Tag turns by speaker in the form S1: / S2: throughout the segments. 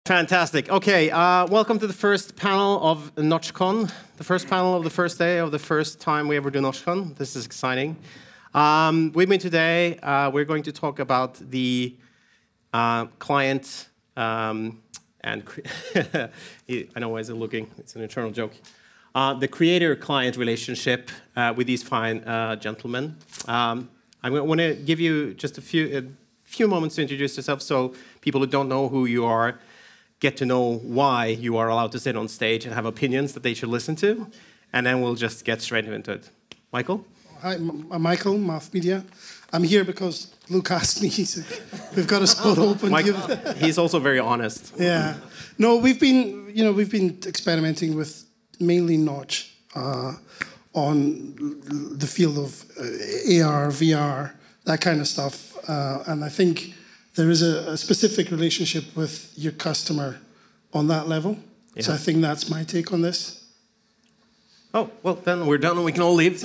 S1: Fantastic. Okay, welcome to the first panel of NotchCon, the first panel of the first day of the first time we ever do NotchCon. This is exciting. With me today, we're going to talk about the client and I know why he's looking. It's an internal joke. The creator-client relationship with these fine gentlemen. I want to give you just a few moments to introduce yourself, so people who don't know who you are get to know why you are allowed to sit on stage and have opinions that they should listen to, and then we'll just get straight into it. Michael?
S2: Hi, I'm Michael, Math Media. I'm here because Luke asked me. So we've got a spot open.
S1: He's also very honest.
S2: Yeah. No, we've been experimenting with mainly Notch on the field of AR, VR, that kind of stuff, and I think there is a specific relationship with your customer on that level. Yeah. So I think that's my take on this.
S1: Oh, well, then we're done and we can all leave.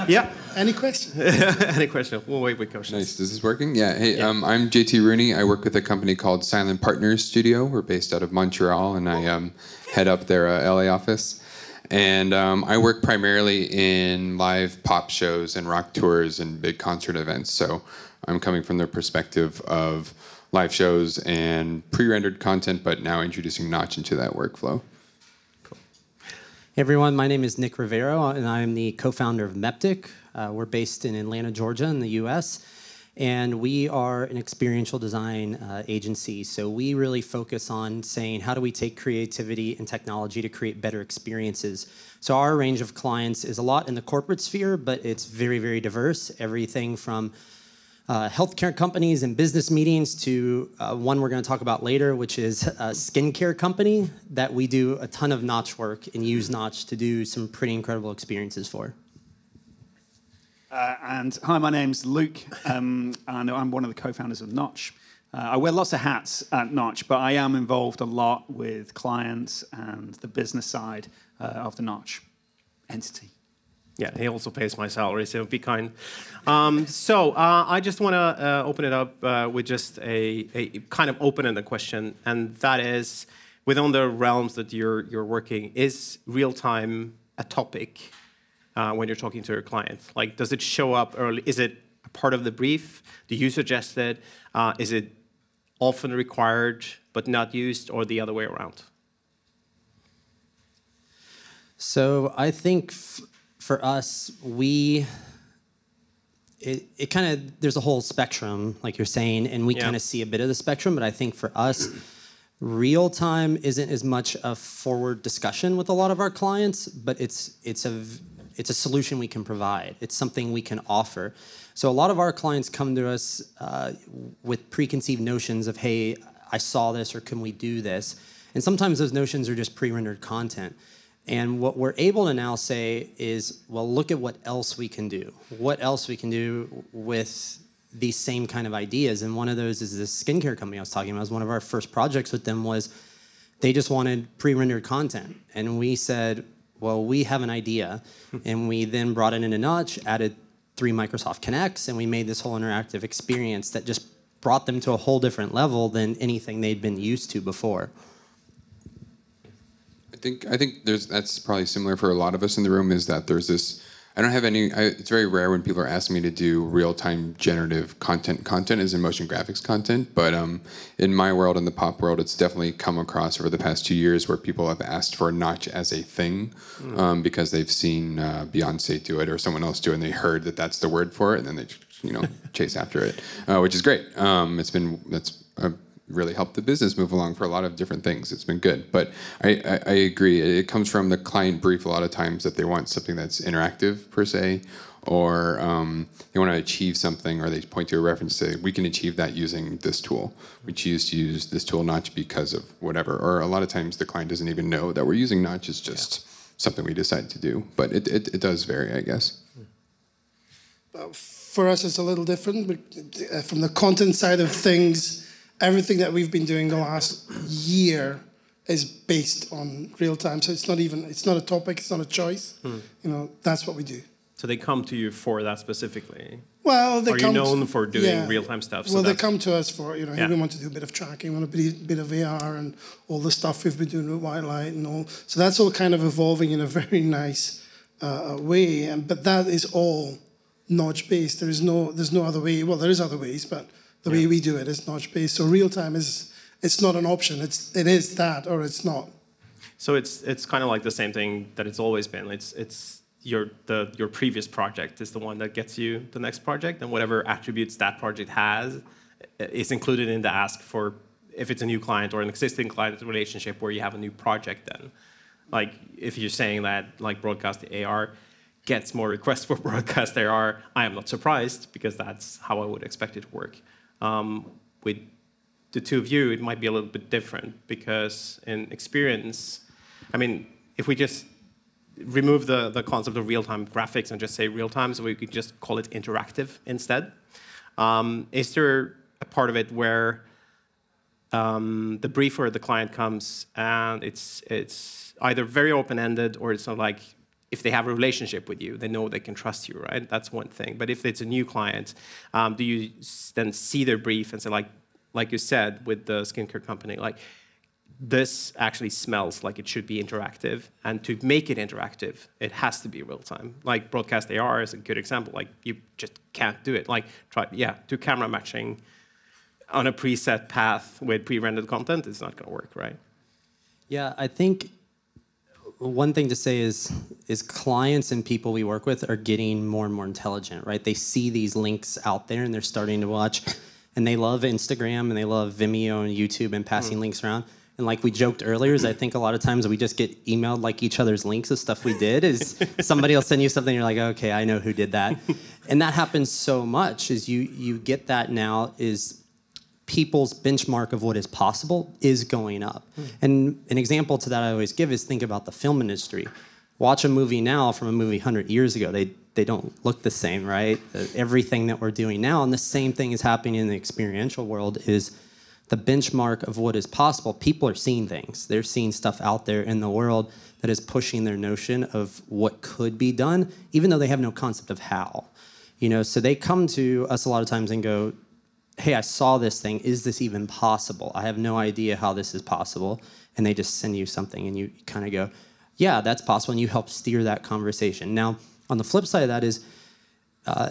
S1: Yeah.
S2: Any questions?
S1: Any questions? We'll wait with questions.
S3: Nice. Is this working? Yeah. Hey, I'm J.T. Rooney. I work with a company called Silent Partners Studio. We're based out of Montreal, and I head up their LA office. And I work primarily in live pop shows and rock tours and big concert events. So I'm coming from the perspective of live shows and pre-rendered content, but now introducing Notch into that workflow.
S4: Cool. Hey everyone, my name is Nick Rivero, and I'm the co-founder of Meptic. We're based in Atlanta, Georgia, in the U.S., and we are an experiential design agency. So we really focus on saying, how do we take creativity and technology to create better experiences? So our range of clients is a lot in the corporate sphere, but it's very, very diverse. Everything from healthcare companies and business meetings to one we're going to talk about later, which is a skincare company that we do a ton of Notch work and use Notch to do some pretty incredible experiences for.
S5: And hi, my name's Luke, and I'm one of the co-founders of Notch. I wear lots of hats at Notch, but I am involved a lot with clients and the business side of the Notch entity.
S1: Yeah, he also pays my salary, so be kind. I just want to open it up with just a kind of open-ended question, and that is, within the realms that you're working, is real-time a topic when you're talking to your client? Like, does it show up early? Is it a part of the brief? Do you suggest it? Is it often required but not used, or the other way around?
S4: So I think for us, it kind of, there's a whole spectrum, like you're saying, and we kind of see a bit of the spectrum, but I think for us, real time isn't as much a forward discussion with a lot of our clients, but it's a solution we can provide. It's something we can offer. So a lot of our clients come to us with preconceived notions of, hey, I saw this, or can we do this? And sometimes those notions are just pre-rendered content. And what we're able to now say is, well, look at what else we can do. What else we can do with these same kind of ideas. And one of those is this skincare company I was talking about. One of our first projects with them was they just wanted pre-rendered content. And we said, well, we have an idea. And we then brought it into Notch, added 3 Microsoft Connects, and we made this whole interactive experience that just brought them to a whole different level than anything they'd been used to before.
S3: I think that's probably similar for a lot of us in the room, is that there's this, I don't have any, it's very rare when people are asking me to do real-time generative content as in motion graphics content, but in my world, in the pop world, it's definitely come across over the past 2 years where people have asked for Notch as a thing because they've seen Beyonce do it or someone else do it, and they heard that that's the word for it, and then they chase after it, which is great. That's really helped the business move along for a lot of different things. It's been good. But I agree. It comes from the client brief a lot of times that they want something that's interactive, per se, or they want to achieve something, or they point to a reference and say, we can achieve that using this tool. We choose to use this tool Notch because of whatever. Or a lot of times the client doesn't even know that we're using Notch. It's just something we decide to do. But it does vary, I guess.
S2: For us, it's a little different. But from the content side of things, everything that we've been doing the last year is based on real time. So it's not a topic, it's not a choice. That's what we do.
S1: So they come to you for that specifically?
S2: Well, they
S1: are you known for doing real-time stuff?
S2: So well, they come to us for, hey, we want to do a bit of tracking, we want a bit of AR and all the stuff we've been doing with white light and all. So that's all kind of evolving in a very nice way. But that is all notch-based. There's no other way. Well, there is other ways, but the way we do it is notch-based. So real-time it's not an option. It is that or it's not.
S1: So it's kind of like the same thing that it's always been. It's your previous project is the one that gets you the next project, and whatever attributes that project has is included in the ask for if it's a new client or an existing client relationship where you have a new project. Then, like if you're saying that like broadcast AR gets more requests for broadcast AR, I am not surprised because that's how I would expect it to work. With the two of you, it might be a little bit different because in experience, I mean, if we just remove the concept of real-time graphics and just say real-time, so we could just call it interactive instead. Is there a part of it where the brief or the client comes and it's either very open-ended or it's not like if they have a relationship with you, they know they can trust you, right? That's one thing. But if it's a new client, do you then see their brief and say, like you said with the skincare company, like, this actually smells like it should be interactive, and to make it interactive, it has to be real time. Like broadcast AR is a good example. Like you just can't do it. Like do camera matching on a preset path with pre-rendered content. It's not going to work, right?
S4: Yeah, I think one thing to say is clients and people we work with are getting more and more intelligent, right? They see these links out there and they're starting to watch, and they love Instagram and they love Vimeo and YouTube and passing links around. And like we joked earlier, is I think a lot of times we just get emailed like each other's links of stuff we did. Is somebody will send you something, you're like, okay, I know who did that. And that happens so much. Is you get that now is people's benchmark of what is possible is going up. And an example to that I always give is think about the film industry. Watch a movie now from a movie 100 years ago. They don't look the same, right? Everything that we're doing now, and the same thing is happening in the experiential world, is the benchmark of what is possible. People are seeing things. They're seeing stuff out there in the world that is pushing their notion of what could be done, even though they have no concept of how. So they come to us a lot of times and go, hey, I saw this thing. Is this even possible? I have no idea how this is possible. And they just send you something and you kind of go, yeah, that's possible. And you help steer that conversation. Now, on the flip side of that is,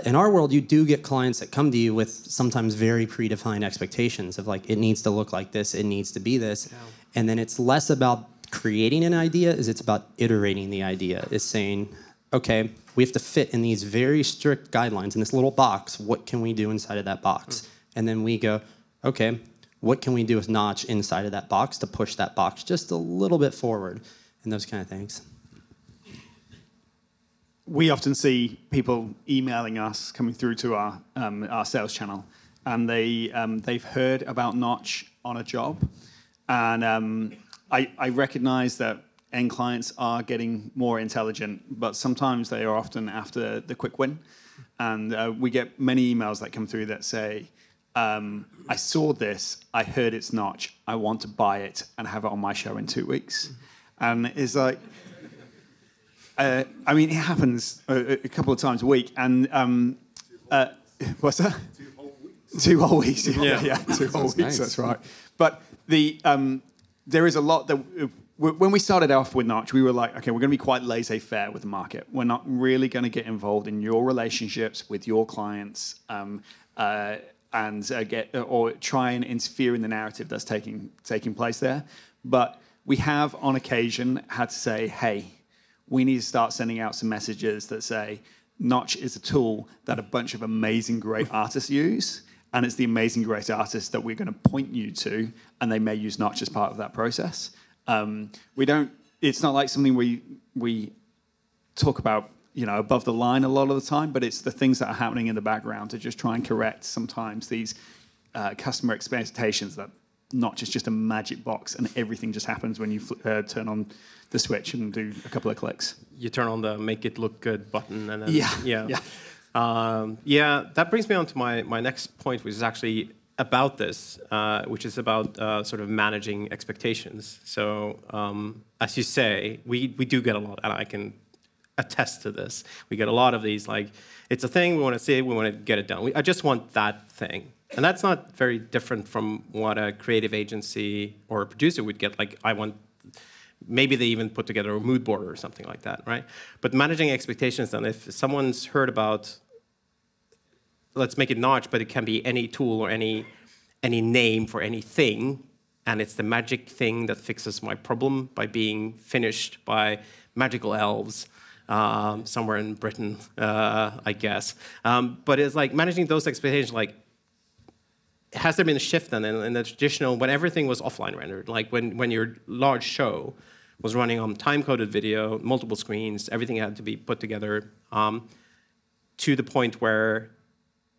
S4: in our world, you do get clients that come to you with sometimes very predefined expectations of like, it needs to look like this, it needs to be this. Yeah. And then it's less about creating an idea, it's about iterating the idea. It's saying, okay, we have to fit in these very strict guidelines in this little box. What can we do inside of that box? And then we go, okay, what can we do with Notch inside of that box to push that box just a little bit forward? And those kind of things.
S5: We often see people emailing us, coming through to our sales channel, and they've heard about Notch on a job, and I recognise that end clients are getting more intelligent, but sometimes they are often after the quick win, and we get many emails that come through that say, "I saw this, I heard it's Notch, I want to buy it and have it on my show in 2 weeks," and it's like. I mean, it happens a couple of times a week, and what's that? 2 whole weeks. Yeah, 2 whole weeks. Nice. That's right. But there is a lot that when we started off with Notch, we were like, okay, we're going to be quite laissez-faire with the market. We're not really going to get involved in your relationships with your clients and try and interfere in the narrative that's taking place there. But we have, on occasion, had to say, hey. We need to start sending out some messages that say, Notch is a tool that a bunch of amazing, great artists use, and it's the amazing, great artists that we're going to point you to, and they may use Notch as part of that process. It's not like something we talk about, above the line a lot of the time, but it's the things that are happening in the background to just try and correct sometimes these customer expectations that Notch is just a magic box, and everything just happens when you turn on the switch and do a couple of clicks.
S1: You turn on the make it look good button, and then that brings me on to my next point, which is actually about this, which is about sort of managing expectations. So as you say, we do get a lot, and attest to this. We get a lot of these, like, it's a thing, we want to see it, we want to get it done. I just want that thing. And that's not very different from what a creative agency or a producer would get. Like, I want, maybe they even put together a mood board or something like that, right? But managing expectations, then, if someone's heard about, let's make it Notch, but it can be any tool or any name for anything, and it's the magic thing that fixes my problem by being finished by magical elves somewhere in Britain, I guess. But it's like managing those expectations, like, has there been a shift then in the traditional, when everything was offline rendered, like when your large show was running on time-coded video, multiple screens, everything had to be put together to the point where,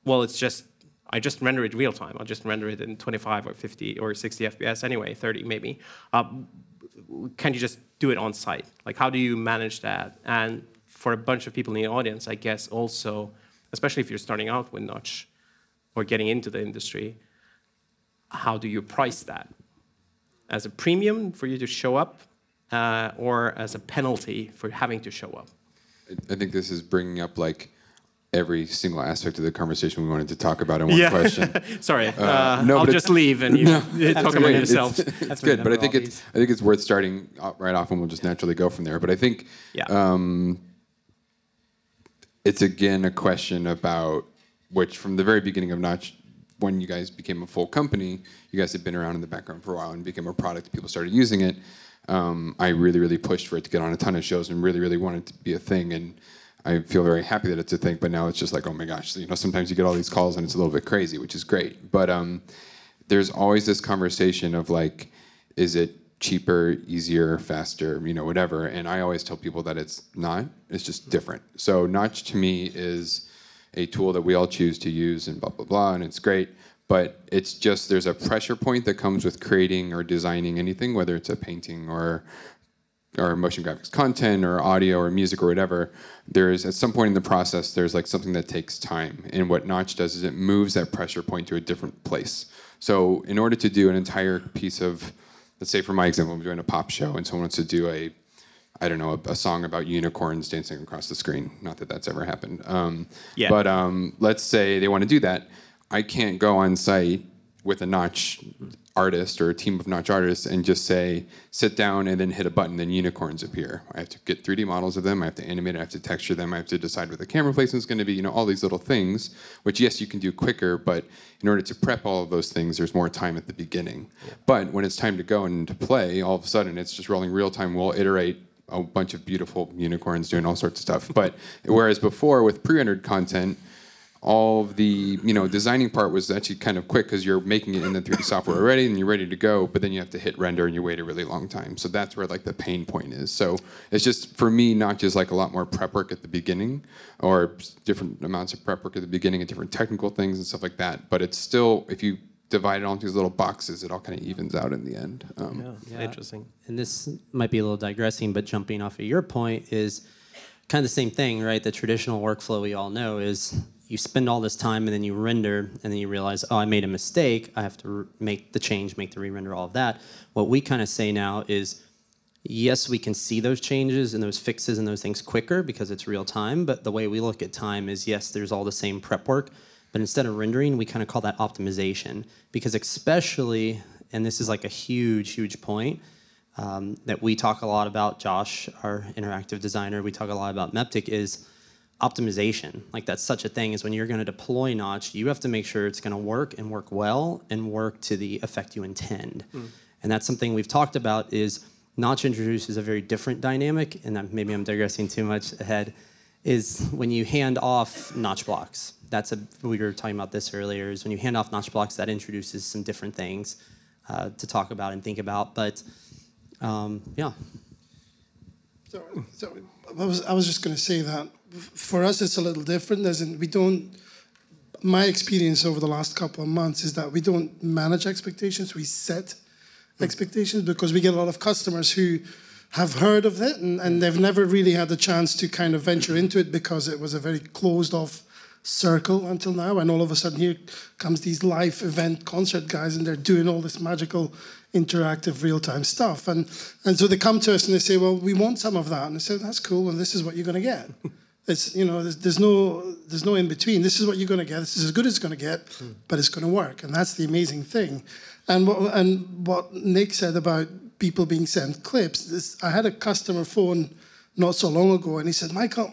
S1: well, it's just, I just render it real time. I'll just render it in 25 or 50 or 60 FPS anyway, 30 maybe. Can you just do it on site? Like, how do you manage that? And for a bunch of people in the audience, I guess also, especially if you're starting out with Notch or getting into the industry, how do you price that? As a premium for you to show up, or as a penalty for having to show up?
S3: I think this is bringing up like every single aspect of the conversation we wanted to talk about in one question.
S1: Sorry,
S3: no,
S1: I'll just leave and you talk about it yourself.
S3: It's good, but I think it's worth starting right off, and we'll just naturally go from there. But I think it's again a question about which, from the very beginning of Notch, when you guys became a full company, you guys had been around in the background for a while and became a product. People started using it. I really pushed for it to get on a ton of shows and really wanted it to be a thing. And I feel very happy that it's a thing. But now it's just like, oh my gosh, you know, sometimes you get all these calls and it's a little bit crazy, which is great. But there's always this conversation of like, is it cheaper, easier, faster, you know, whatever. And I always tell people that it's not. It's just different. So Notch to me is a tool that we all choose to use and blah, blah, blah, and it's great. But it's just, there's a pressure point that comes with creating or designing anything, whether it's a painting or motion graphics content or audio or music or whatever. There's, at some point in the process, there's like something that takes time. And what Notch does is it moves that pressure point to a different place. So in order to do an entire piece of, let's say for my example, I'm doing a pop show and someone wants to do a song about unicorns dancing across the screen. Not that that's ever happened. But let's say they want to do that. I can't go on site with a Notch artist or a team of Notch artists and just say, sit down and then hit a button, then unicorns appear. I have to get 3D models of them. I have to animate it. I have to texture them. I have to decide what the camera placement is going to be. You know, all these little things, which yes, you can do quicker, but in order to prep all of those things, there's more time at the beginning. Yeah. But when it's time to go and to play, all of a sudden it's just rolling real time. We'll iterate a bunch of beautiful unicorns doing all sorts of stuff. But whereas before with pre-rendered content, all of the designing part was actually kind of quick because you're making it in the 3D software already and you're ready to go, but then you have to hit render and you wait a really long time. So that's where like the pain point is. So it's just, for me, not just like a lot more prep work at the beginning or different amounts of prep work at the beginning and different technical things and stuff like that. But it's still, if you divide it all into these little boxes, it all kind of evens out in the end.
S1: Interesting.
S4: And this might be a little digressing, but jumping off of your point is kind of the same thing, right? The traditional workflow we all know is you spend all this time and then you render and then you realize, oh, I made a mistake. I have to make the change, make the re-render, all of that. What we kind of say now is, yes, we can see those changes and those fixes and those things quicker because it's real time. But the way we look at time is, yes, there's all the same prep work, but instead of rendering, we kind of call that optimization. Because especially, and this is like a huge point, that we talk a lot about, Josh, our interactive designer, we talk a lot about Meptic, is optimization. Like, that's such a thing, is when you're going to deploy Notch, you have to make sure it's going to work and work well and work to the effect you intend. And that's something we've talked about, is Notch introduces a very different dynamic, and maybe I'm digressing too much ahead, is when you hand off Notch blocks. We were talking about this earlier, is when you hand off Notch blocks, that introduces some different things to talk about and think about. But yeah.
S2: So I was just going to say that for us it's a little different. As in, we don't. My experience over the last couple of months is that we don't manage expectations. We set expectations, because we get a lot of customers who have heard of it and they've never really had the chance to kind of venture into it because it was a very closed off circle until now, and all of a sudden here comes these live event concert guys, and they're doing all this magical interactive real-time stuff, and so they come to us and they say, well, we want some of that, and I say, that's cool, and this is what you're going to get. It's, you know, there's no in between. This is what you're going to get. This is as good as it's going to get, but it's going to work, and that's the amazing thing. And what Nick said about people being sent clips, I had a customer phone not so long ago, and he said, Michael,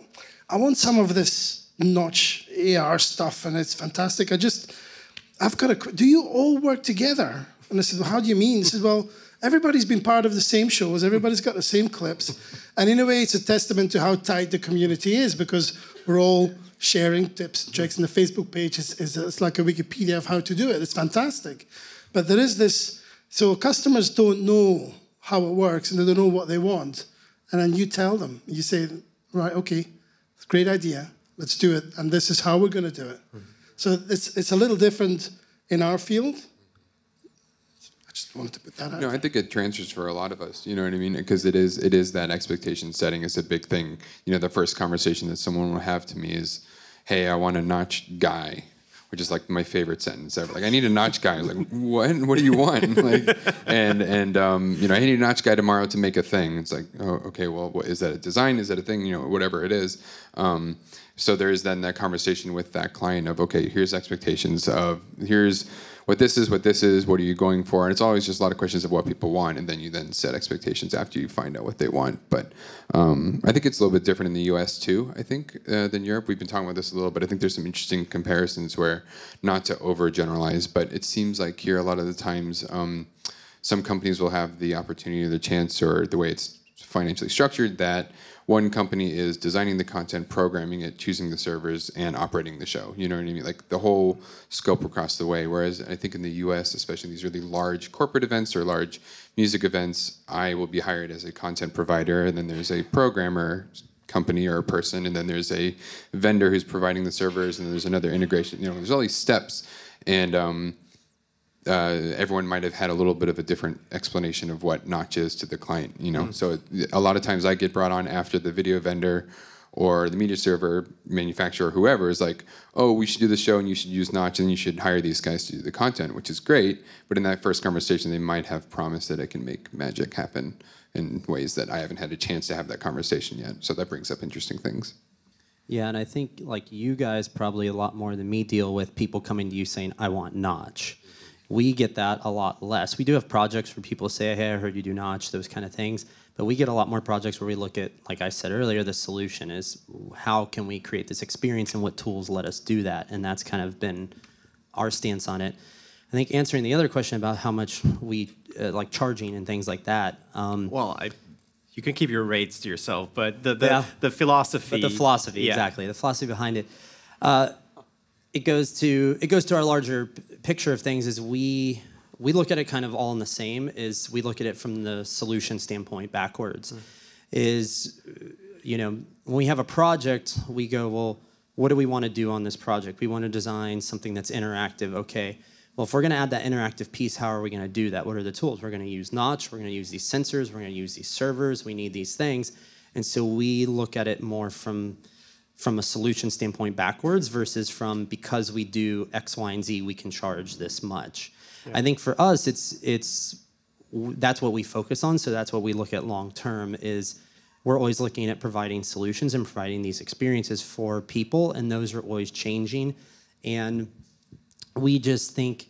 S2: I want some of this Notch AR stuff, and it's fantastic. Do you all work together? And I said, well, how do you mean? He said, well, everybody's been part of the same shows, everybody's got the same clips, and in a way it's a testament to how tight the community is, because we're all sharing tips and tricks, and the Facebook page is like a Wikipedia of how to do it. It's fantastic. But there is this, so customers don't know how it works, and they don't know what they want. And then you tell them, you say, right, okay, it's a great idea, let's do it, and this is how we're going to do it. So it's a little different in our field. I just wanted to put that out.
S3: No, I think it transfers for a lot of us, you know what I mean? Because it is that expectation setting is a big thing. You know, the first conversation that someone will have to me is, hey, I want a Notch guy, which is like my favorite sentence ever. Like, I need a Notch guy. I was like, what? What do you want? Like, and you know, I need a Notch guy tomorrow to make a thing. It's like, oh, okay, well, what, is that a design? Is that a thing? You know, whatever it is. So there's then that conversation with that client of, okay, here's expectations of, here's what this is, what are you going for? And it's always just a lot of questions of what people want, and then you then set expectations after you find out what they want. But I think it's a little bit different in the US too, I think, than Europe. We've been talking about this a little, but I think there's some interesting comparisons where, not to overgeneralize, but it seems like here a lot of the times some companies will have the opportunity or the chance, or the way it's financially structured, that one company is designing the content, programming it, choosing the servers, and operating the show. You know what I mean? Like the whole scope across the way. Whereas I think in the US, especially these really large corporate events or large music events, I will be hired as a content provider, and then there's a programmer company or a person, and then there's a vendor who's providing the servers, and then there's another integration. You know, there's all these steps, and everyone might have had a little bit of a different explanation of what Notch is to the client, you know? So a lot of times I get brought on after the video vendor or the media server manufacturer, whoever is like, oh, we should do the show and you should use Notch and you should hire these guys to do the content, which is great. But in that first conversation, they might have promised that it can make magic happen in ways that I haven't had a chance to have that conversation yet. So that brings up interesting things.
S4: Yeah, and I think like you guys probably a lot more than me deal with people coming to you saying, I want Notch. We get that a lot less. We do have projects where people say, hey, I heard you do Notch, those kind of things. But we get a lot more projects where we look at, like I said earlier, the solution is how can we create this experience and what tools let us do that? And that's kind of been our stance on it. I think answering the other question about how much we like charging and things like that.
S1: Well, you can keep your rates to yourself, but the philosophy.
S4: But the philosophy,
S1: yeah.
S4: Exactly. The philosophy behind it. It goes to our larger picture of things. Is we look at it kind of all in the same. Is we look at it from the solution standpoint backwards. Is, you know, when we have a project, we go, well, what do we want to do on this project? We want to design something that's interactive. Okay. Well, if we're going to add that interactive piece, how are we going to do that? What are the tools? We're going to use Notch. We're going to use these sensors. We're going to use these servers. We need these things. And so we look at it more from a solution standpoint backwards versus from, because we do X, Y, and Z, we can charge this much. Yeah. I think for us, that's what we focus on. So that's what we look at long term. Is we're always looking at providing solutions and providing these experiences for people, and those are always changing. And we just think,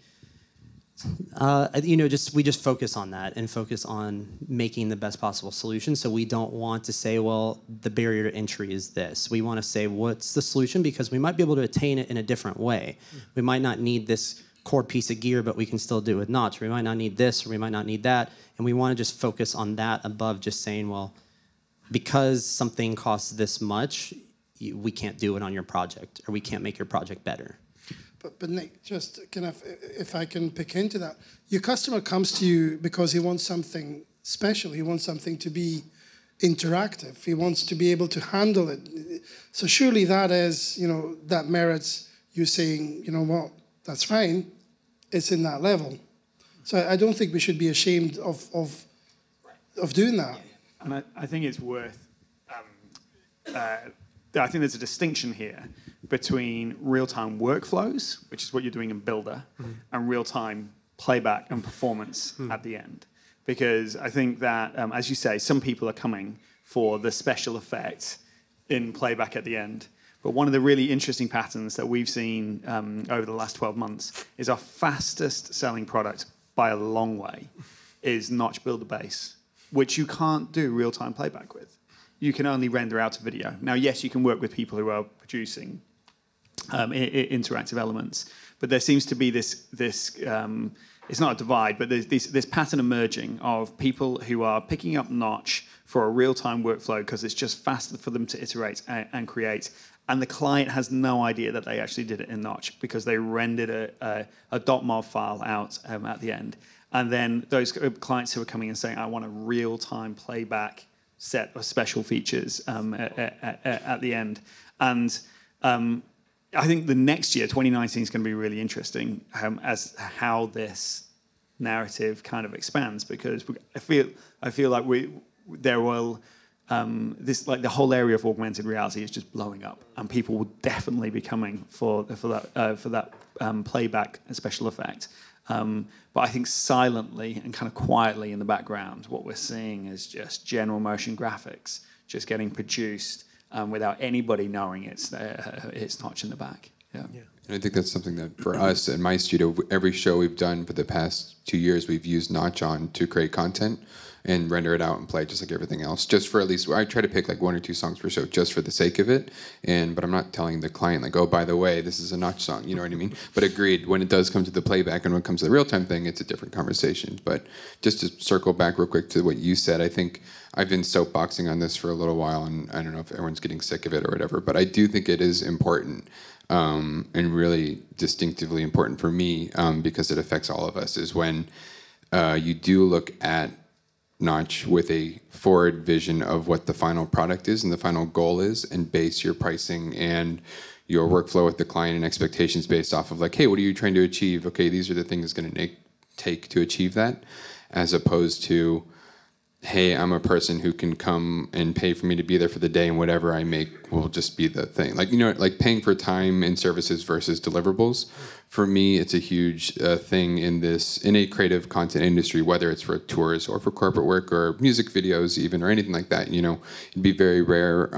S4: you know, we just focus on that and focus on making the best possible solution. So we don't want to say, well, the barrier to entry is this. We want to say, what's the solution? Because we might be able to attain it in a different way. We might not need this core piece of gear, but we can still do it with Notch. We might not need this, or we might not need that. And we want to just focus on that above just saying, well, because something costs this much, we can't do it on your project, or we can't make your project better.
S2: But Nick, just kind of, if I can pick into that, your customer comes to you because he wants something special. He wants something to be interactive. He wants to be able to handle it. So surely that is, you know, that merits you saying, you know what, that's fine. It's in that level. So I don't think we should be ashamed of doing that.
S5: And I think it's worth. I think there's a distinction here between real-time workflows, which is what you're doing in Builder, and real-time playback and performance at the end. Because I think that, as you say, some people are coming for the special effect in playback at the end. But one of the really interesting patterns that we've seen over the last 12 months is our fastest selling product by a long way is Notch Builder Base, which you can't do real-time playback with. You can only render out a video. Now, yes, you can work with people who are producing interactive elements, but there seems to be this it's not a divide, but there's this pattern emerging of people who are picking up Notch for a real-time workflow because it's just faster for them to iterate and create. And the client has no idea that they actually did it in Notch because they rendered a .mov file out at the end. And then those clients who are coming and saying, I want a real-time playback set of special features at the end. And I think the next year, 2019, is going to be really interesting as how this narrative kind of expands, because I feel like there will this, like, the whole area of augmented reality is just blowing up, and people will definitely be coming for that playback and special effect. But I think silently and kind of quietly in the background, what we're seeing is just general motion graphics just getting produced without anybody knowing it's Notch in the back. Yeah.
S3: And I think that's something that for us at my studio, every show we've done for the past 2 years, we've used Notch on to create content and render it out and play just like everything else. Just for at least, I try to pick like 1 or 2 songs per show just for the sake of it. But I'm not telling the client like, oh, by the way, this is a Notch song, you know what I mean? But agreed, when it does come to the playback and when it comes to the real-time thing, it's a different conversation. But just to circle back real quick to what you said, I think I've been soapboxing on this for a little while, and I don't know if everyone's getting sick of it or whatever, but I do think it is important and really distinctively important for me because it affects all of us, is when you do look at Notch with a forward vision of what the final product is and the final goal is, and base your pricing and your workflow with the client and expectations based off of like, hey, what are you trying to achieve? Okay, these are the things it's going to take to achieve that, as opposed to, hey, I'm a person who can come and pay for me to be there for the day, and whatever I make will just be the thing. Like, you know, like paying for time and services versus deliverables. For me, it's a huge thing in a creative content industry, whether it's for tours or for corporate work or music videos even, or anything like that. You know, it'd be very rare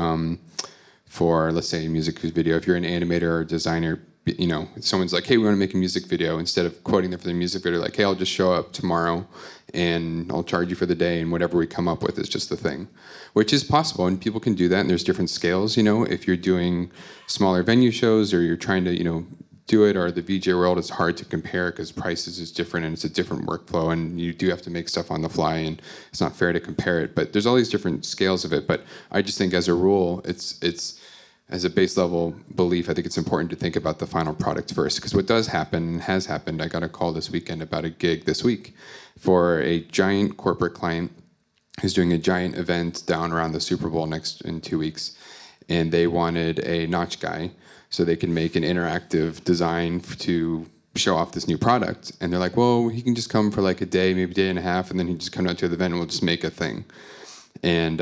S3: for, let's say, a music video. If you're an animator or a designer, you know, someone's like, hey, we want to make a music video. Instead of quoting them for the music video, like, hey, I'll just show up tomorrow and I'll charge you for the day, and whatever we come up with is just the thing, which is possible, and people can do that, and there's different scales, you know. If you're doing smaller venue shows or you're trying to, you know, do it, or the VJ world, it's hard to compare because prices is different and it's a different workflow, and you do have to make stuff on the fly, and it's not fair to compare it. But there's all these different scales of it. But I just think as a rule, it's as a base level belief, I think it's important to think about the final product first, because what does happen and has happened, I got a call this weekend about a gig this week for a giant corporate client who's doing a giant event down around the Super Bowl in 2 weeks, and they wanted a Notch guy so they can make an interactive design to show off this new product. And they're like, well, he can just come for like a day, maybe a day and a half, and then he just come out to the event and we'll just make a thing. And,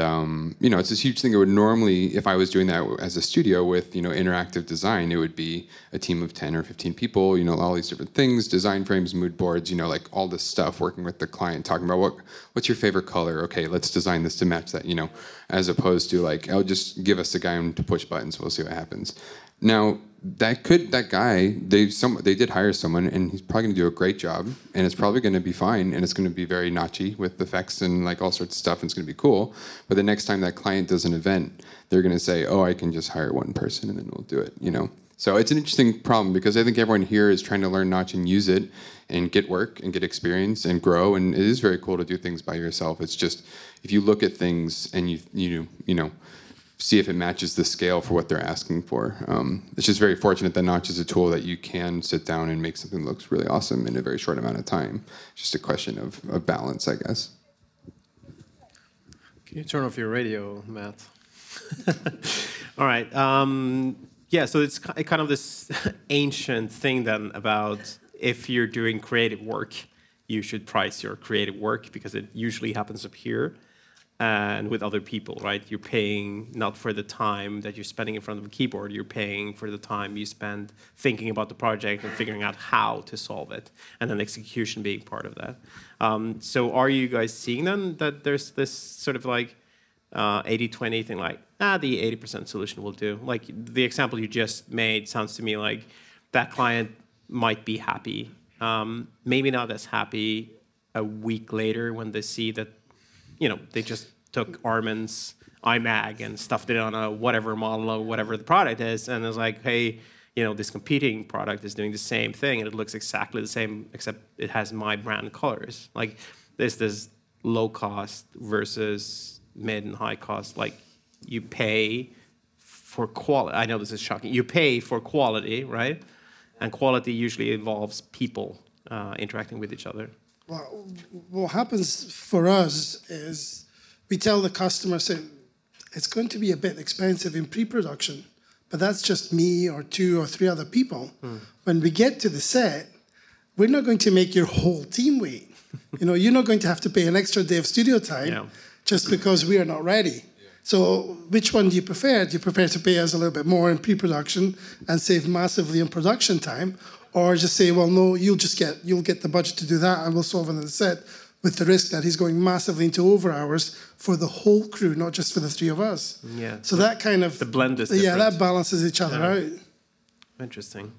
S3: you know, it's this huge thing. It would normally, if I was doing that as a studio with, you know, interactive design, it would be a team of 10 or 15 people, you know, all these different things, design frames, mood boards, you know, like all this stuff, working with the client, talking about what's your favorite color? Okay, let's design this to match that, you know, as opposed to like, oh, just give us a guy to push buttons, we'll see what happens. Now, that guy, they did hire someone, and he's probably going to do a great job, and it's probably going to be fine, and it's going to be very notchy with effects and like all sorts of stuff, and it's going to be cool. But the next time that client does an event, they're going to say, oh, I can just hire one person, and then we'll do it, you know? So it's an interesting problem, because I think everyone here is trying to learn Notch and use it and get work and get experience and grow, and it is very cool to do things by yourself. It's just, if you look at things and you know, see if it matches the scale for what they're asking for. It's just very fortunate that Notch is a tool that you can sit down and make something that looks really awesome in a very short amount of time. It's just a question of balance, I guess.
S1: Can you turn off your radio, Matt? All right. Yeah, so it's kind of this ancient thing then about if you're doing creative work, you should price your creative work because it usually happens up here. and with other people, right? You're paying not for the time that you're spending in front of a keyboard, you're paying for the time you spend thinking about the project and figuring out how to solve it, and then execution being part of that. So are you guys seeing then that there's this sort of like 80-20 thing, like, the 80% solution will do? Like the example you just made sounds to me like that client might be happy, maybe not as happy a week later when they see that, they just took Armin's iMac and stuffed it on a whatever model or whatever the product is, and it's like, hey, this competing product is doing the same thing, and it looks exactly the same, except it has my brand colors. Like, there's this low cost versus mid and high cost. Like, you pay for quality. I know this is shocking. You pay for quality, right? And quality usually involves people interacting with each other.
S2: Well, what happens for us is we tell the customer, say, it's going to be a bit expensive in pre-production, but that's just me or 2 or 3 other people. When we get to the set, we're not going to make your whole team wait. You're not going to have to pay an extra day of studio time just because we are not ready. So which one do you prefer? Do you prefer to pay us a little bit more in pre-production and save massively in production time? Or just say, well, no, you'll get the budget to do that, and we'll solve it in the set, with the risk that he's going massively into over hours for the whole crew, not just for the 3 of us.
S1: Yeah.
S2: So that kind of
S1: the blend is different.
S2: Yeah, that balances each other out.
S1: Interesting.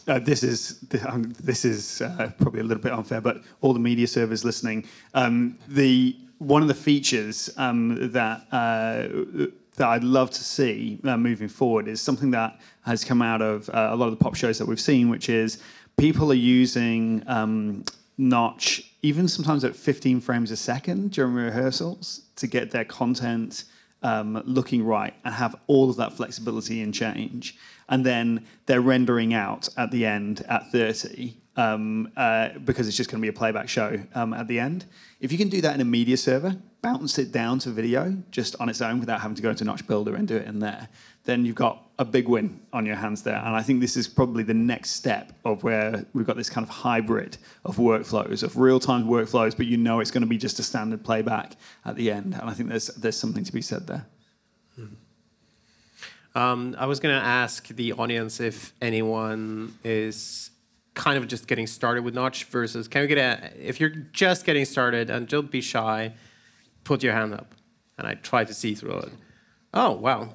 S5: This is probably a little bit unfair, but all the media servers listening, one of the features that I'd love to see moving forward is something that has come out of a lot of the pop shows that we've seen, which is people are using Notch, even sometimes at 15 frames a second during rehearsals, to get their content looking right and have all of that flexibility and change. And then they're rendering out at the end at 30 because it's just going to be a playback show at the end. If you can do that in a media server, bounce it down to video just on its own without having to go into Notch Builder and do it in there, then you've got a big win on your hands there. And I think this is probably the next step of where we've got this kind of hybrid of workflows, of real-time workflows, but it's going to be just a standard playback at the end. And I think there's something to be said there.
S1: I was going to ask the audience if anyone is kind of just getting started with Notch versus, if you're just getting started, and don't be shy, put your hand up. And I try to see through it. Oh, wow.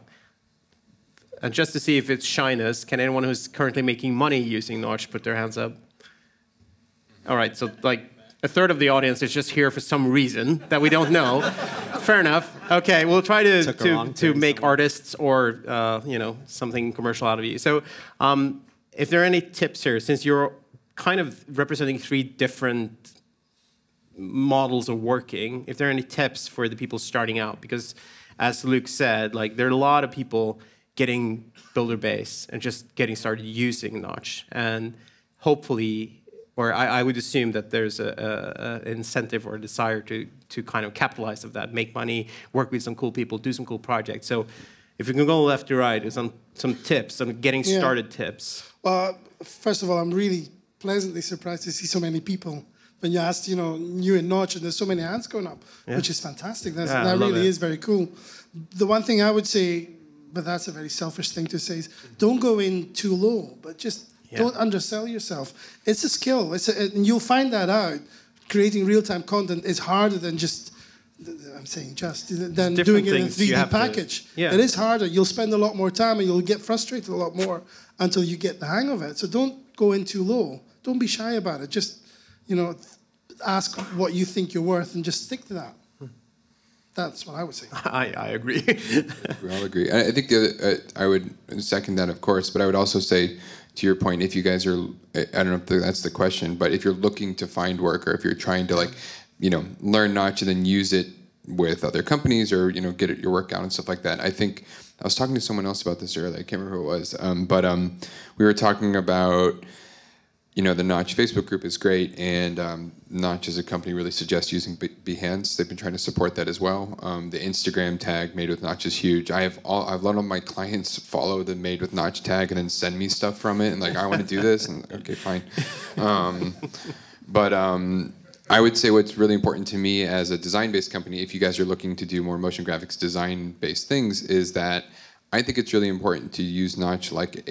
S1: And just to see if it's shyness, can anyone who's currently making money using Notch put their hands up? All right, so like a third of the audience is just here for some reason that we don't know. Fair enough. Okay, we'll try to make artists or something commercial out of you. So if there are any tips here, since you're kind of representing 3 different models of working, if there are any tips for the people starting out, because as Luke said, like there are a lot of people getting builder base and just getting started using Notch, and hopefully, or I would assume that there's an incentive or a desire to kind of capitalize of that, make money, work with some cool people, do some cool projects. So if you can go left to right, some tips, some getting started tips.
S2: Well, first of all, I'm really pleasantly surprised to see so many people. When you asked, new in Notch, and there's so many hands going up, which is fantastic. That really is very cool. The one thing I would say, but that's a very selfish thing to say, is don't go in too low, but just don't undersell yourself. It's a skill. And you'll find that out. Creating real-time content is harder than just, than doing it in a 3D package. It is harder. You'll spend a lot more time, and you'll get frustrated a lot more until you get the hang of it. So don't go in too low. Don't be shy about it. Just ask what you think you're worth and just stick to that. That's what I would say.
S1: I agree.
S3: We all agree. I think I would second that, of course, but I would also say, to your point, if you guys are, I don't know if that's the question, but if you're looking to find work, or if you're trying to learn Notch and then use it with other companies, or get your work out and stuff like that, I think I was talking to someone else about this earlier. I can't remember who it was, but we were talking about the Notch Facebook group is great, and Notch as a company really suggests using Behance. They've been trying to support that as well. The Instagram tag Made with Notch is huge. I've let all my clients follow the Made with Notch tag and then send me stuff from it, and I want to do this, and okay, fine. But I would say what's really important to me as a design-based company, if you guys are looking to do more motion graphics design-based things, is that I think it's really important to use Notch like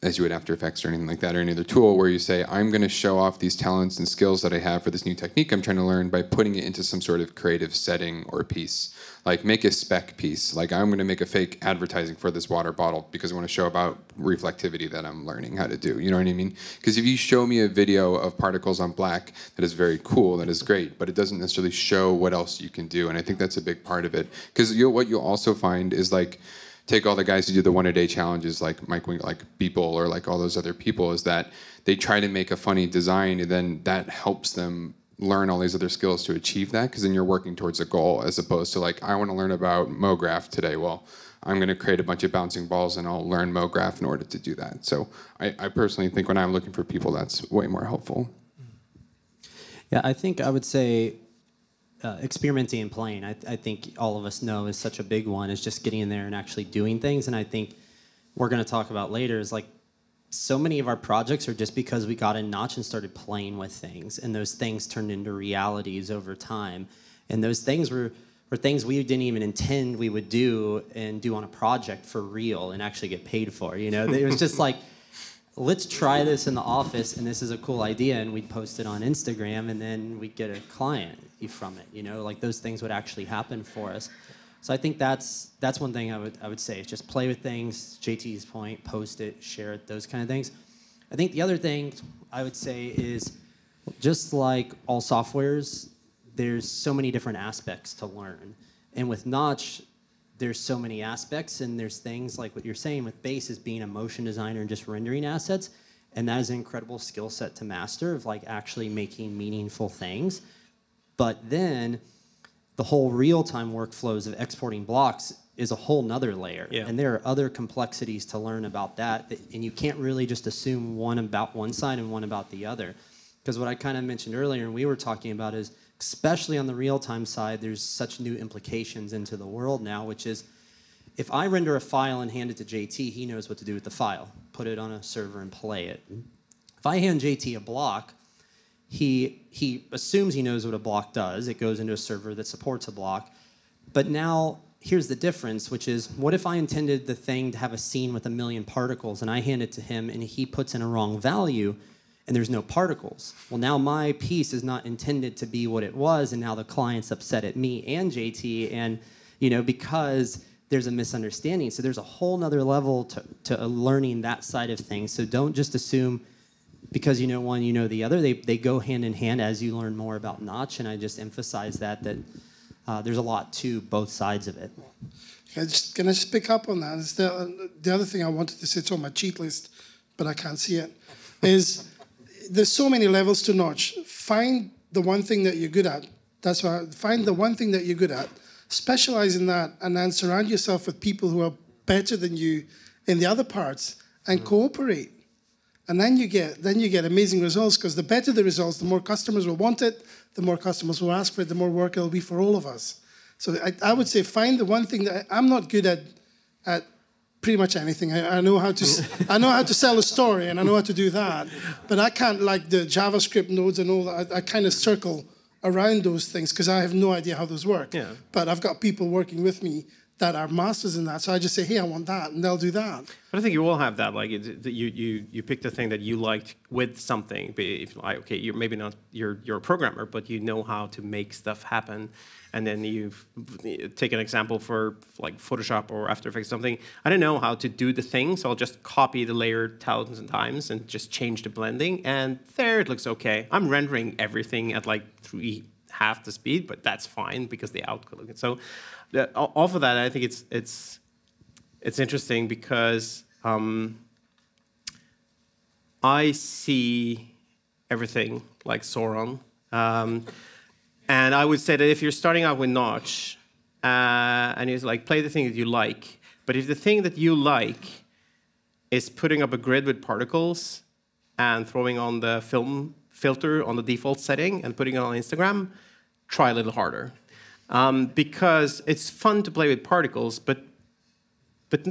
S3: as you would After Effects or anything like that, or any other tool, where you say, I'm going to show off these talents and skills that I have for this new technique I'm trying to learn by putting it into some sort of creative setting or piece. Like make a spec piece. Like I'm going to make a fake advertising for this water bottle because I want to show about reflectivity that I'm learning how to do. You know what I mean? Because if you show me a video of particles on black that is very cool, that is great, but it doesn't necessarily show what else you can do. And I think that's a big part of it. Because what you'll also find is like, take all the guys who do the 1-a-day challenges like Mike Wing, like Beeple, or like all those other people, is that they try to make a funny design and then that helps them learn all these other skills to achieve that, because then you're working towards a goal, as opposed to like, I want to learn about MoGraph today. Well, I'm going to create a bunch of bouncing balls and I'll learn MoGraph in order to do that. So I personally think when I'm looking for people, that's way more helpful.
S4: Yeah, I think I would say experimenting and playing, I think all of us know is such a big one, is just getting in there and actually doing things. And I think we're going to talk about later is like, so many of our projects are just because we got in Notch and started playing with things, and those things turned into realities over time. And those things were things we didn't even intend we would do and do on a project for real and actually get paid for. You know, it was just like, let's try this in the office, and this is a cool idea, and we'd post it on Instagram, and then we'd get a client from it. You know, like those things would actually happen for us. So I think that's one thing I would say, is just play with things. JT's point, post it, share it, those kind of things. I think the other thing I would say is, just like all softwares, there's so many different aspects to learn. And with Notch, there's so many aspects, and there's things like what you're saying with Base as being a motion designer and just rendering assets, and that is an incredible skill set to master, of like actually making meaningful things. But then the whole real-time workflows of exporting blocks is a whole nother layer. Yeah. And there are other complexities to learn about that, and you can't really just assume one about one side and one about the other. Because what I kind of mentioned earlier and we were talking about is, especially on the real-time side, there's such new implications into the world now, which is, if I render a file and hand it to JT, he knows what to do with the file. Put it on a server and play it. If I hand JT a block, he assumes he knows what a block does. It goes into a server that supports a block. But now, here's the difference, which is, what if I intended the thing to have a scene with 1 million particles, and I hand it to him, and he puts in a wrong value, and there's no particles? Well, now my piece is not intended to be what it was, and now the client's upset at me and JT, and you know, because there's a misunderstanding. So there's a whole nother level to learning that side of things. So don't just assume because you know one, you know the other. They go hand in hand as you learn more about Notch, and I just emphasize that there's a lot to both sides of it.
S2: Can I just pick up on that? It's the other thing I wanted to say, it's on my cheat list, but I can't see it, is there's so many levels to Notch. Find the one thing that you're good at. That's why, find the one thing that you're good at, specialize in that, and then surround yourself with people who are better than you in the other parts, and cooperate. And then you get amazing results, because the better the results, the more customers will want it, the more customers will ask for it, the more work it'll be for all of us. So I would say find the one thing that I'm not good at pretty much anything. I know how to sell a story, and I know how to do that, but I can't, like the JavaScript nodes and all that. I kind of circle around those things because I have no idea how those work. Yeah. But I've got people working with me that are masters in that, so I just say, hey, I want that, and they'll do that.
S1: But I think you all have that. Like you pick the thing that you liked with something. If like, okay, you're maybe not you're a programmer, but you know how to make stuff happen. And then you take an example for like Photoshop or After Effects, something. I don't know how to do the thing, so I'll just copy the layer thousands of times and just change the blending, and there it looks okay. I'm rendering everything at like half the speed, but that's fine because the output looks. So off of that, I think it's interesting because I see everything like Sauron. And I would say that if you're starting out with Notch, and it's like, play the thing that you like, but if the thing that you like is putting up a grid with particles and throwing on the film filter on the default setting and putting it on Instagram, try a little harder. Because it's fun to play with particles, but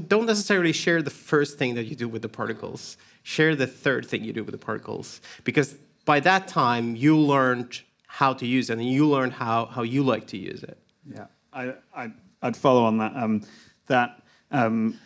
S1: don't necessarily share the first thing that you do with the particles. Share the third thing you do with the particles. Because by that time, you learned how to use it, and you learned how you like to use it.
S5: Yeah, I'd follow on that.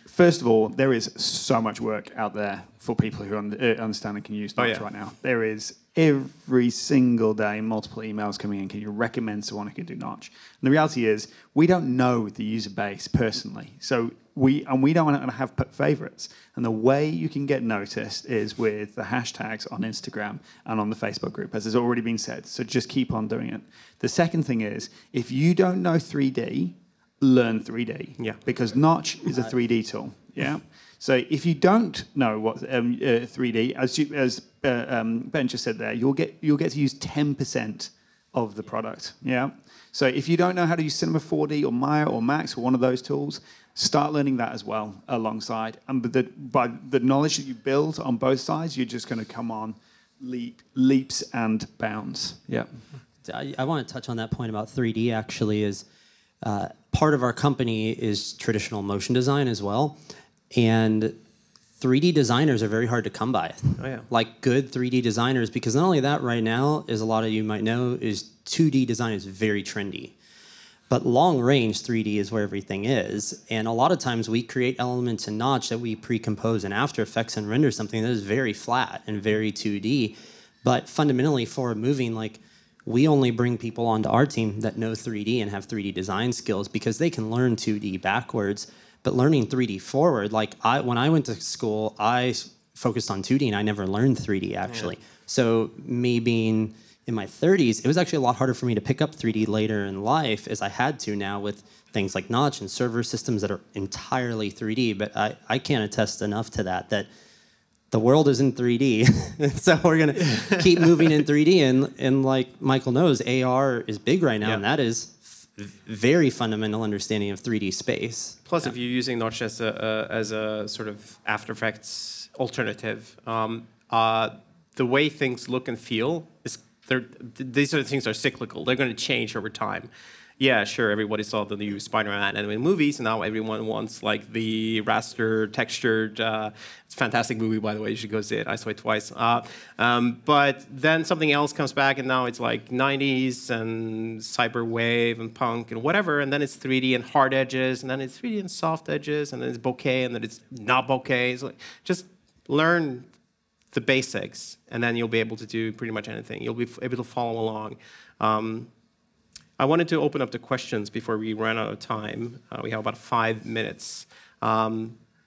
S5: First of all, there is so much work out there for people who understand and can use Notch right now. There is every single day multiple emails coming in. Can you recommend someone who can do Notch? And the reality is, we don't know the user base personally, so we don't want to have favorites. And the way you can get noticed is with the hashtags on Instagram and on the Facebook group, as has already been said. So just keep on doing it. The second thing is, if you don't know 3D, learn 3D.
S1: Yeah.
S5: Because Notch is a 3D tool. Yeah. So if you don't know what 3D, as Ben just said there, you'll get to use 10% of the product. Yeah. So if you don't know how to use Cinema 4D or Maya or Max or one of those tools, start learning that as well alongside. And by the knowledge that you build on both sides, you're just going to come on leaps and bounds. Yeah.
S4: I want to touch on that point about 3D. Actually, is part of our company is traditional motion design as well, and 3D designers are very hard to come by.
S1: Oh, yeah.
S4: Like good 3D designers, because not only that, right now, as a lot of you might know, is 2D design is very trendy. But long-range 3D is where everything is, and a lot of times we create elements in Notch that we pre-compose in After Effects and render something that is very flat and very 2D. But fundamentally, forward moving, like, we only bring people onto our team that know 3D and have 3D design skills because they can learn 2D backwards. But learning 3D forward, like when I went to school, I focused on 2D and I never learned 3D actually. Yeah. So me being in my 30s, it was actually a lot harder for me to pick up 3D later in life as I had to now with things like Notch and server systems that are entirely 3D. But I can't attest enough to that the world is in 3D. So we're going to keep moving in 3D. And like Michael knows, AR is big right now, and that is very fundamental understanding of 3D space.
S1: Plus, if you're using Notch as a sort of After Effects alternative, the way things look and feel is these sort of things are cyclical. They're going to change over time. Yeah, sure, everybody saw the new Spider-Man anime movies, and now everyone wants like the raster textured. It's a fantastic movie, by the way. You should go see it. I saw it twice. But then something else comes back, and now it's like 90s and cyberwave and punk and whatever, and then it's 3D and hard edges, and then it's 3D and soft edges, and then it's bokeh, and then it's not bokeh. It's like, just learn the basics, and then you'll be able to do pretty much anything. You'll be able to follow along. I wanted to open up the questions before we ran out of time. We have about 5 minutes.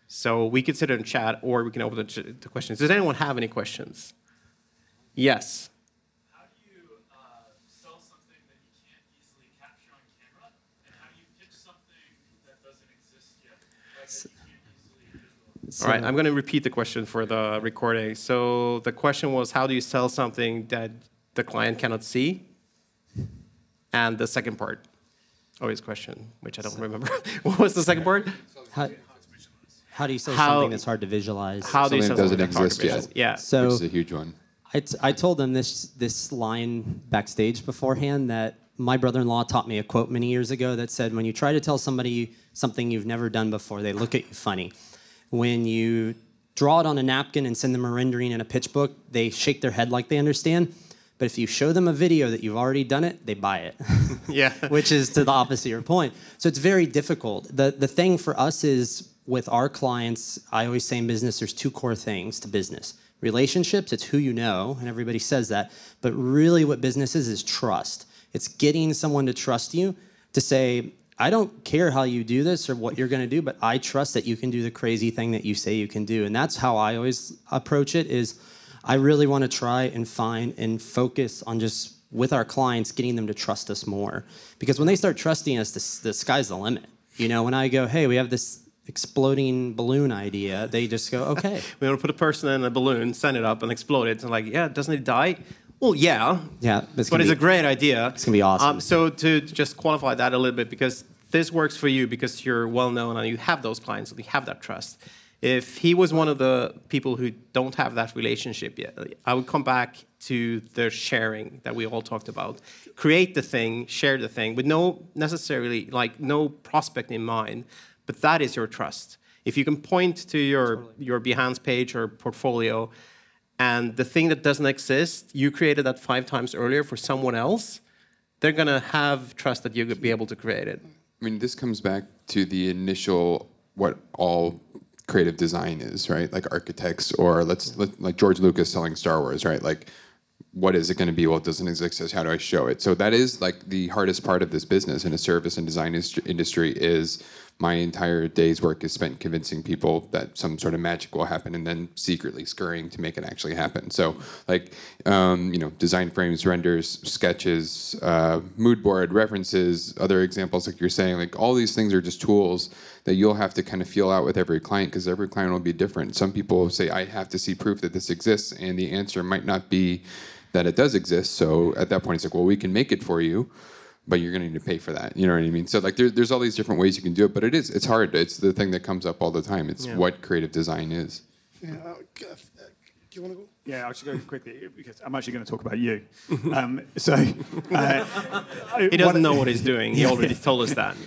S1: So we could sit in chat, or we can open the questions. Does anyone have any questions? Yes?
S6: How do you sell something that you can't easily capture on camera? And how do you pitch something that doesn't exist yet, like that you can't easily visualize?
S1: All right, I'm going to repeat the question for the recording. So the question was, how do you sell something that the client cannot see? And the second part of his question, which I don't remember. What was the second part?
S4: How do you sell something that's hard to visualize?
S1: How do you sell something
S3: that doesn't exist yet?
S1: Yeah.
S4: So
S3: which is a huge one.
S4: I told them this line backstage beforehand that my brother-in-law taught me a quote many years ago that said, when you try to tell somebody something you've never done before, they look at you funny. When you draw it on a napkin and send them a rendering in a pitch book, they shake their head like they understand. But if you show them a video that you've already done it, they buy it.
S1: Yeah.
S4: Which is to the opposite of your point. So it's very difficult. The thing for us is, with our clients, I always say in business, there's 2 core things to business. Relationships, it's who you know, and everybody says that. But really what business is trust. It's getting someone to trust you, to say, I don't care how you do this or what you're going to do, but I trust that you can do the crazy thing that you say you can do. And that's how I always approach it, is I really want to try and find and focus on just, with our clients, getting them to trust us more. Because when they start trusting us, the sky's the limit. You know, when I go, hey, we have this exploding balloon idea, they just go, okay.
S1: We want to put a person in a balloon, send it up, and explode it. And like, yeah, doesn't it die? Well, yeah.
S4: Yeah,
S1: but it's a great idea.
S4: It's going to be awesome.
S1: So to just qualify that a little bit, because this works for you because you're well-known and you have those clients and you have that trust. If he was one of the people who don't have that relationship yet, I would come back to the sharing that we all talked about. Create the thing, share the thing, with no necessarily, like, no prospect in mind, but that is your trust. If you can point to your Behance page or portfolio and the thing that doesn't exist, you created that 5 times earlier for someone else, they're going to have trust that you'll be able to create it.
S3: I mean, this comes back to the initial, what all creative design is, right? Like architects, or like George Lucas selling Star Wars, right? Like, what is it going to be? Well, it doesn't exist. How do I show it? So that is like the hardest part of this business in a service and design industry. Is my entire day's work is spent convincing people that some sort of magic will happen, and then secretly scurrying to make it actually happen. So, like, design frames, renders, sketches, mood board, references, other examples, like you're saying, like all these things are just tools that you'll have to kind of feel out with every client, because every client will be different. Some people say, I have to see proof that this exists, and the answer might not be that it does exist. So at that point, it's like, well, we can make it for you, but you're going to need to pay for that. You know what I mean? So like, there's all these different ways you can do it, but it's hard. It's the thing that comes up all the time. It's what creative design is.
S2: Yeah. Do you want to go?
S5: Yeah, I'll just go quickly because I'm actually going to talk about you.
S1: He doesn't know what he's doing. He already told us that.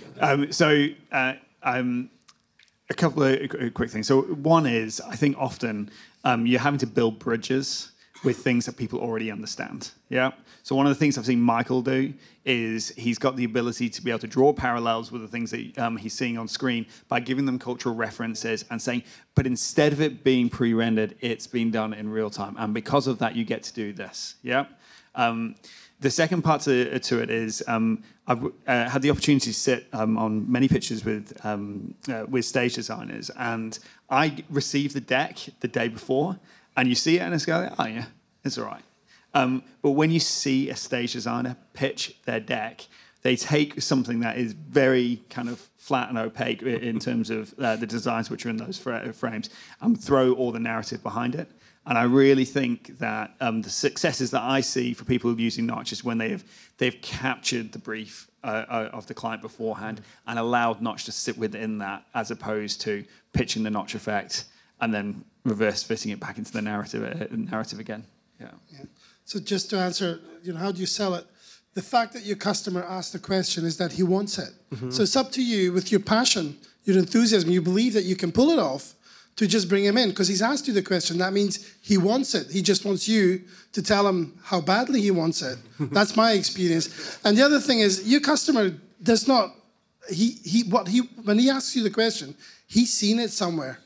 S5: A couple of quick things. So one is, I think often you're having to build bridges with things that people already understand. Yeah. So one of the things I've seen Michael do is he's got the ability to be able to draw parallels with the things that he's seeing on screen by giving them cultural references and saying, but instead of it being pre-rendered, it's been done in real time. And because of that, you get to do this. Yeah. The second part to it is I've had the opportunity to sit on many pitches with stage designers, and I received the deck the day before, and you see it and it's going, oh yeah, it's all right. But when you see a stage designer pitch their deck, they take something that is very kind of flat and opaque in terms of the designs which are in those frames, and throw all the narrative behind it. And I really think that the successes that I see for people using Notch is when they've captured the brief of the client beforehand and allowed Notch to sit within that, as opposed to pitching the Notch effect and then reverse fitting it back into the narrative again. Yeah.
S2: So just to answer, how do you sell it? The fact that your customer asked the question is that he wants it. Mm-hmm. So it's up to you, with your passion, your enthusiasm, you believe that you can pull it off, to just bring him in, because he's asked you the question. That means he wants it. He just wants you to tell him how badly he wants it. That's my experience. And the other thing is, your customer does not. When he asks you the question, he's seen it somewhere.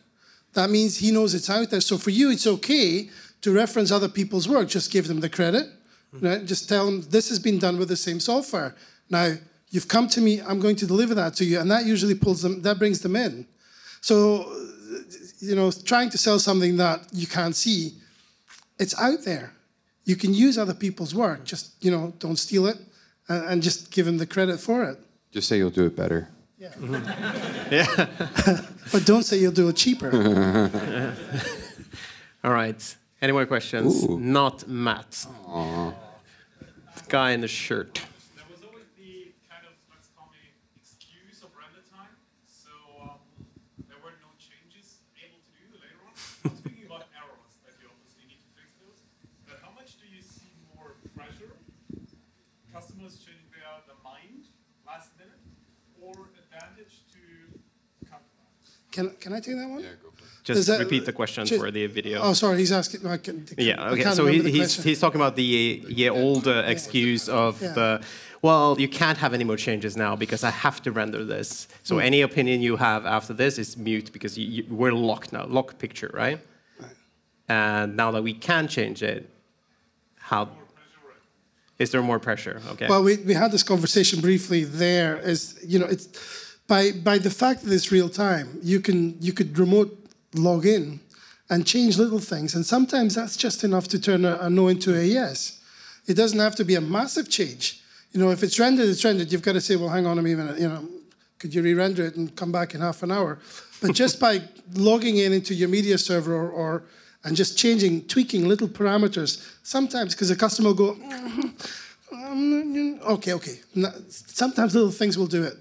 S2: That means he knows it's out there. So for you, it's okay to reference other people's work. Just give them the credit. Right? Just tell them this has been done with the same software. Now you've come to me. I'm going to deliver that to you, and that usually brings them in. So, trying to sell something that you can't see, it's out there. You can use other people's work. Just, don't steal it, and just give them the credit for it.
S3: Just say you'll do it better.
S2: Yeah.
S1: Yeah.
S2: But don't say you'll do it cheaper.
S1: All right. Any more questions?
S3: Ooh.
S1: Not Matt.
S3: Aww.
S1: The guy in the shirt.
S6: There was always the kind of, let's call it, excuse of render time. So there were no changes able to do later on. I'm speaking about errors that you obviously need to fix those. But how much do you see more pressure? Customers changing their mind last minute, or advantage to compromise?
S2: Can I take that one?
S3: Yeah, go for it.
S1: Just repeat the question for the video.
S2: Oh, sorry, he's asking.
S1: Yeah, okay. So he's talking about the old excuse of you can't have any more changes now because I have to render this. So any opinion you have after this is mute because we're locked now, lock picture, right? And now that we can change it, how is there more pressure? Okay.
S2: Well, we had this conversation briefly. There is, it's by the fact that it's real time, you could remote log in and change little things, and sometimes that's just enough to turn a no into a yes. It doesn't have to be a massive change. If it's rendered, it's rendered. You've got to say, well, hang on a minute, could you re-render it and come back in half an hour? But just by logging into your media server and just tweaking little parameters, sometimes, because the customer will go, okay. Sometimes little things will do it.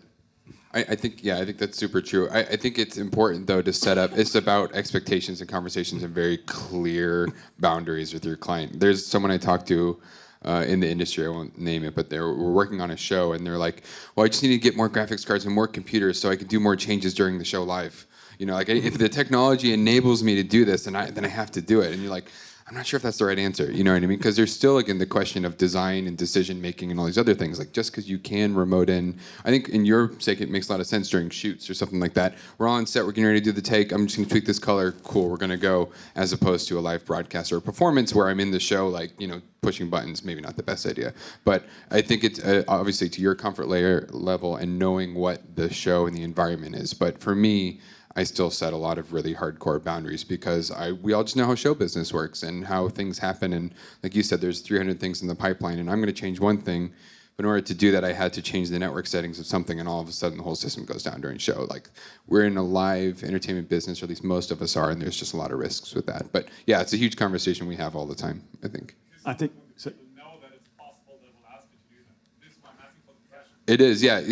S3: I think that's super true. I think it's important, though, to set up, it's about expectations and conversations and very clear boundaries with your client. There's someone I talked to in the industry, I won't name it, but we're working on a show, and they're like, well, I just need to get more graphics cards and more computers so I can do more changes during the show live. If the technology enables me to do this, then I have to do it. And you're like, I'm not sure if that's the right answer. You know what I mean? Because there's still, again, the question of design and decision making and all these other things. Like just because you can remote in, I think in your sake it makes a lot of sense during shoots or something like that. We're all on set, we're getting ready to do the take. I'm just going to tweak this color. Cool, we're going to go. As opposed to a live broadcast or a performance where I'm in the show, like, you know, pushing buttons, maybe not the best idea. But I think it's obviously to your comfort level and knowing what the show and the environment is. But for me, I still set a lot of really hardcore boundaries because we all just know how show business works and how things happen. And like you said, there's 300 things in the pipeline, and I'm going to change one thing. But in order to do that, I had to change the network settings of something, and all of a sudden the whole system goes down during show. Like, we're in a live entertainment business, or at least most of us are, and there's just a lot of risks with that. But yeah, it's a huge conversation we have all the time, I think.
S6: So. Know that it's possible they will ask you to do that. This is why I'm asking for the profession.
S3: It is, yeah.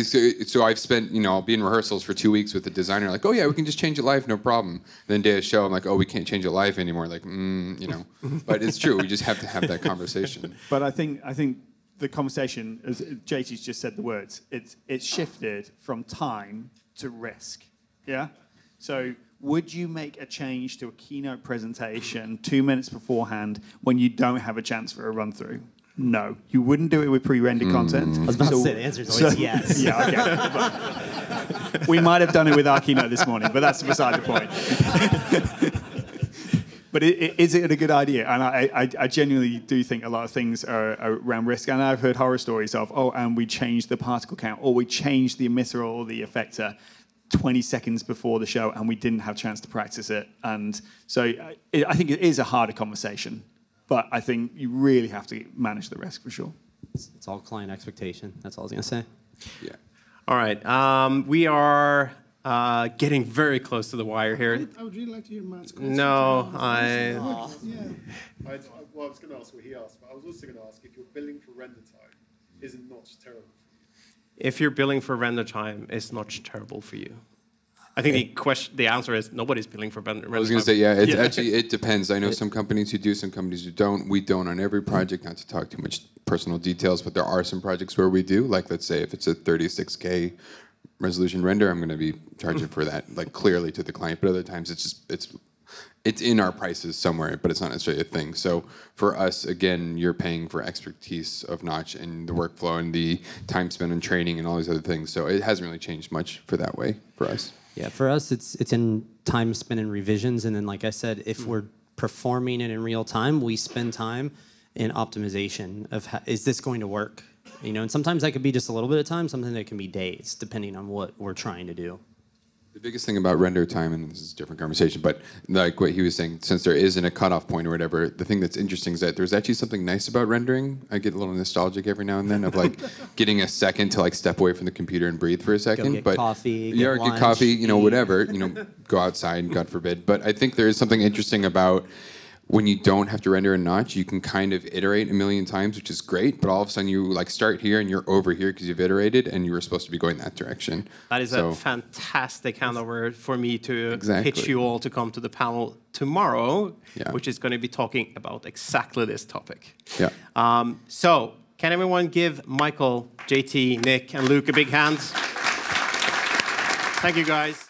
S3: So I've spent, you know, I'll be in rehearsals for 2 weeks with the designer, like, oh yeah, we can just change it live, no problem. Then day of show, I'm like, oh, we can't change it live anymore. Like, you know. But it's true. We just have to have that conversation.
S5: But I think the conversation, as JT's just said the words, it's shifted from time to risk. Yeah. So would you make a change to a keynote presentation 2 minutes beforehand when you don't have a chance for a run through? No, you wouldn't do it with pre-rendered content.
S4: I was about to say the answer is always yes.
S5: Yeah, okay. We might have done it with our keynote this morning, but that's beside the point. But is it a good idea? And I genuinely do think a lot of things are around risk. And I've heard horror stories of, and we changed the particle count, or we changed the emitter or the effector 20 seconds before the show, and we didn't have a chance to practice it. And so I think it is a harder conversation. But I think you really have to manage the risk for sure.
S4: It's all client expectation. That's all I was going to say.
S3: Yeah.
S1: All right. We are getting very close to the wire here.
S2: I would really like to hear Matt's question.
S1: No,
S2: Yeah.
S7: Well, I was going to ask what he asked, but I was also going to ask if you're billing for render time, isn't Notch terrible?
S1: If you're billing for render time, it's not terrible for you. I think the answer is nobody's billing for render time.
S3: I was going to say, yeah, actually, it depends. I know some companies who do, some companies who don't. We don't on every project, not to talk too much personal details, but there are some projects where we do. Like, let's say if it's a 36K resolution render, I'm going to be charging for that, like, clearly to the client. But other times, it's in our prices somewhere, but it's not necessarily a thing. So for us, again, you're paying for expertise of Notch and the workflow and the time spent on training and all these other things. So it hasn't really changed much for that way for us.
S4: Yeah, for us, it's in time spent in revisions, and then, like I said, if we're performing it in real time, we spend time in optimization of is this going to work? You know, and sometimes that could be just a little bit of time, sometimes it can be days, depending on what we're trying to do.
S3: The biggest thing about render time, and this is a different conversation, but like what he was saying, since there isn't a cutoff point or whatever, the thing that's interesting is that there's actually something nice about rendering. I get a little nostalgic every now and then of like getting a second to like step away from the computer and breathe for a second.
S4: Go get coffee,
S3: get coffee, you know, whatever, you know, go outside, God forbid. But I think there is something interesting about when you don't have to render a Notch, you can kind of iterate a million times, which is great, but all of a sudden you like start here and you're over here because you've iterated and you were supposed to be going that direction.
S1: That is a fantastic handover for me to pitch you all to come to the panel tomorrow, which is going to be talking about exactly this topic.
S3: Yeah.
S1: So can everyone give Michael, JT, Nick, and Luke a big hand? Thank you, guys.